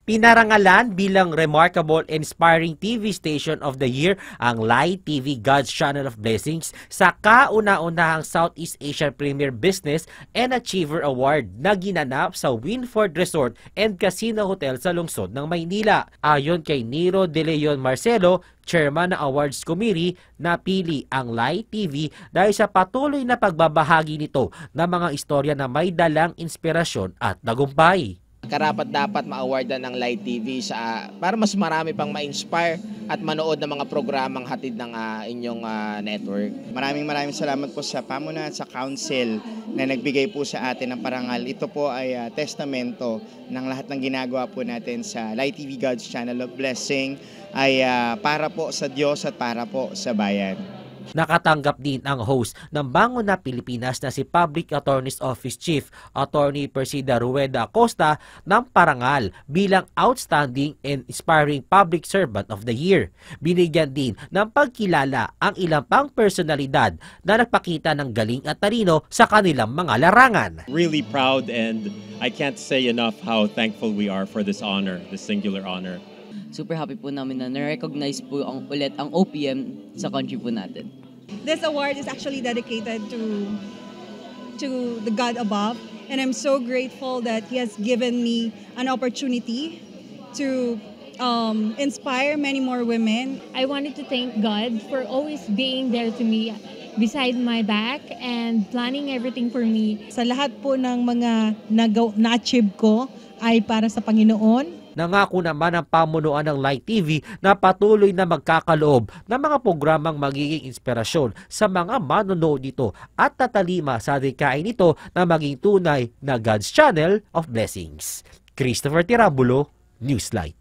Pinarangalan bilang Remarkable Inspiring TV Station of the Year ang Light TV God's Channel of Blessings sa kauna-unahang Southeast Asian Premier Business and Achiever Award na ginanap sa Winford Resort and Casino Hotel sa lungsod ng Maynila. Ayon kay Nero De Leon Marcelo, Chairman ng Awards Committee, napili ang Light TV dahil sa patuloy na pagbabahagi nito ng mga istorya na may dalang inspirasyon at tagumpay. Karapat-dapat ma-awardan ng Light TV para mas marami pang ma-inspire at manood ng mga programang hatid ng inyong network. Maraming salamat po sa pamunuan at sa council na nagbigay po sa atin ng parangal. Ito po ay testamento ng lahat ng ginagawa po natin sa Light TV God's Channel of Blessing ay para po sa Diyos at para po sa bayan. Nakatanggap din ang host ng Bangon na Pilipinas na si Public Attorney's Office Chief Attorney Persida Rueda Acosta ng parangal bilang Outstanding and Inspiring Public Servant of the Year. Binigyan din ng pagkilala ang ilang pang personalidad na nagpakita ng galing at talino sa kanilang mga larangan. Really proud, and I can't say enough how thankful we are for this honor, this singular honor. Super happy po namin na na-recognize po ulit ang OPM sa country po natin. This award is actually dedicated to the God above, and I'm so grateful that He has given me an opportunity to inspire many more women. I wanted to thank God for always being there to me, beside my back and planning everything for me. Sa lahat po ng mga na-achieve ko ay para sa Panginoon. Nangako naman ang pamunuan ng Light TV na patuloy na magkakaloob ng mga programang magiging inspirasyon sa mga manonood nito at tatalima sa adhikain nito na maging tunay na God's Channel of Blessings. Christopher Tirabulo, Newslight.